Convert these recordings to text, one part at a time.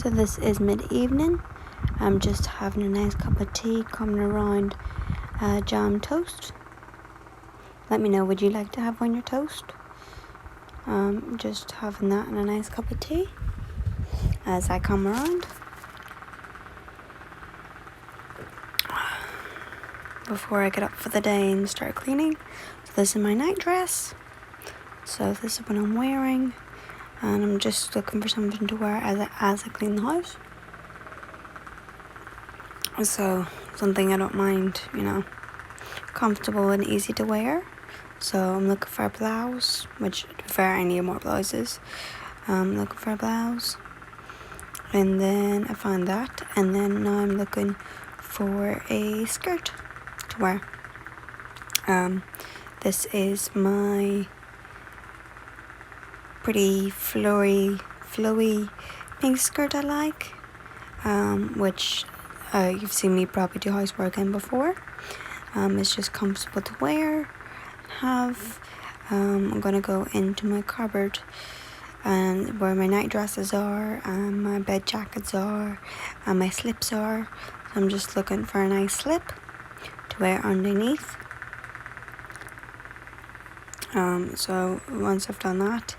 So this is mid-evening. I'm just having a nice cup of tea, coming around jam toast. Let me know, would you like to have on your toast? Just having that and a nice cup of tea as I come around. Before I get up for the day and start cleaning. So this is my nightdress. So this is what I'm wearing. And I'm just looking for something to wear as I clean the house. So something I don't mind, comfortable and easy to wear. So I'm looking for a blouse, which to be fair, I need more blouses. I'm looking for a blouse. And then I found that. And then now I'm looking for a skirt to wear. This is my pretty flowy pink skirt I like, which you've seen me probably do housework in before. It's just comfortable to wear. I'm gonna go into my cupboard and where my night dresses are, and my bed jackets are, and my slips are. So I'm just looking for a nice slip to wear underneath. So once I've done that,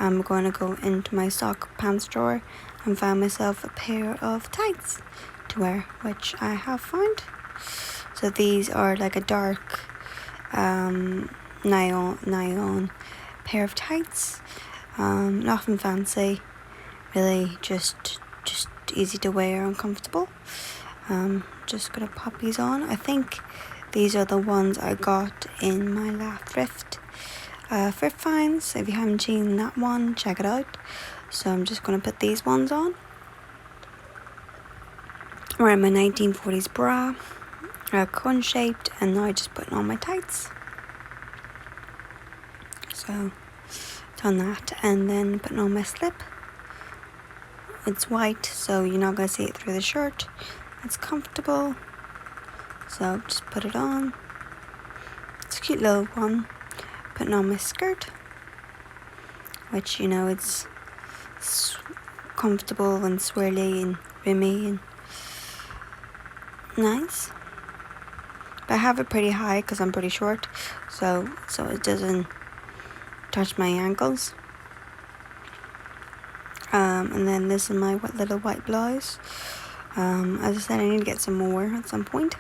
I'm going to go into my sock pants drawer and find myself a pair of tights to wear, which I have found. So these are like a dark nylon pair of tights. Nothing fancy, really, just easy to wear and comfortable. Just gonna pop these on. I think these are the ones I got in my last thrift finds. If you haven't seen that one, check it out. So I'm just gonna put these ones on. Wearing my 1940s bra, cone shaped, and now just putting on my tights. So done that, and then putting on my slip. It's white, so you're not gonna see it through the shirt. It's comfortable, so just put it on. It's a cute little one. Putting on my skirt, which it's comfortable and swirly and roomy and nice. But I have it pretty high because I'm pretty short, so it doesn't touch my ankles. And then this is my little white blouse. As I said, I need to get some more at some point,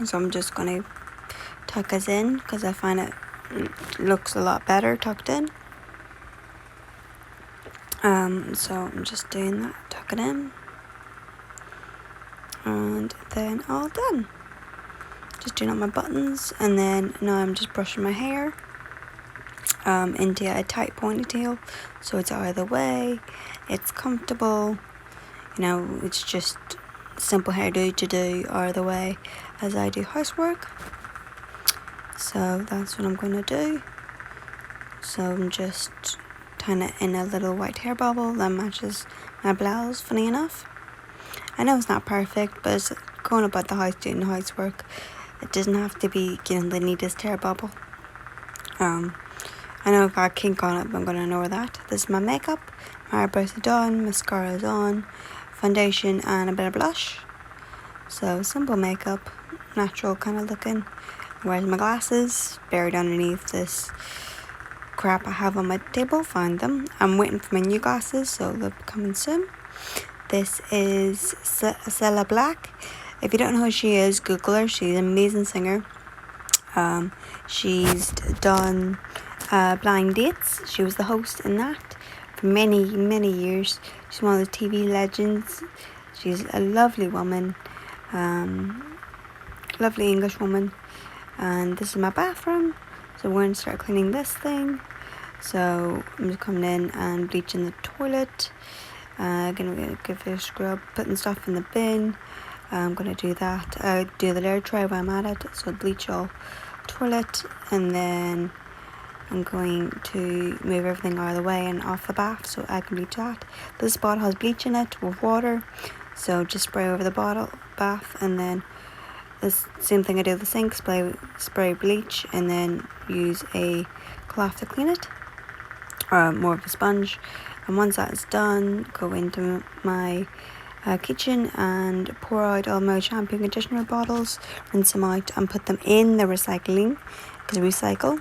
so I'm just gonna tuck us in because I find it looks a lot better tucked in. So I'm just doing that, tuck it in, and then all done. Just doing up my buttons, and then now I'm just brushing my hair into a tight ponytail, so it's out of the way, it's comfortable, it's just simple hairdo to do out of the way as I do housework. So that's what I'm going to do. So I'm just tying it in a little white hair bubble that matches my blouse, funny enough. I know it's not perfect, but it's going about the house doing the housework. It doesn't have to be the neatest hair bubble. I know I've got a kink on it, but I'm going to ignore that. This is my makeup. My eyebrows are done, mascara is on, foundation and a bit of blush. So simple makeup, natural kind of looking. Where's my glasses? Buried underneath this crap I have on my table. Found them. I'm waiting for my new glasses, so they'll be coming soon. This is Cilla Black. If you don't know who she is, Google her. She's an amazing singer. She's done Blind Dates. She was the host in that for many years. She's one of the TV legends. She's a lovely woman, lovely English woman. And this is my bathroom, so we're going to start cleaning this thing. So I'm just coming in and bleaching the toilet. Gonna give it a scrub, putting stuff in the bin. I'm gonna do that. Do the layer tray while I'm at it, so bleach all toilet, and then I'm going to move everything out of the way and off the bath so I can bleach that. This bottle has bleach in it with water, so just spray over the bath, and then the same thing I do with the sink, spray bleach, and then use a cloth to clean it, or more of a sponge, And once that's done, go into my kitchen and pour out all my shampoo and conditioner bottles, rinse them out and put them in the recycling, because recycle.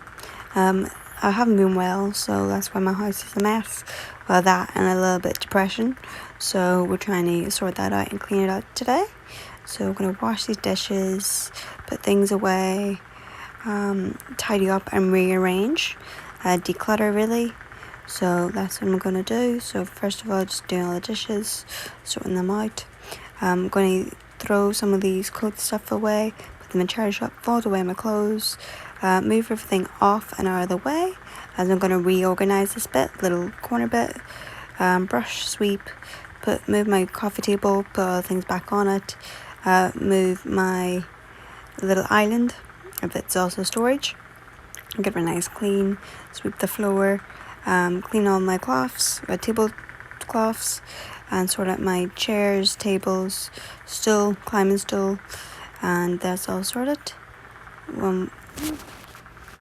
I haven't been well, so that's why my house is a mess. Well, that and a little bit depression, so we're trying to sort that out and clean it out today. So we're going to wash these dishes, put things away, tidy up and rearrange, declutter really. So that's what I'm going to do. So first of all, just doing all the dishes, sorting them out. I'm going to throw some of these clothes stuff away, put them in charity shop, fold away my clothes, move everything off and out of the way, as I'm going to reorganize this bit, little corner bit, brush, sweep, move my coffee table, put all the things back on it, move my little island, if it's also storage, give it a nice clean, sweep the floor, clean all my cloths, table cloths, and sort out my chairs, tables, stool, climbing stool, and that's all sorted.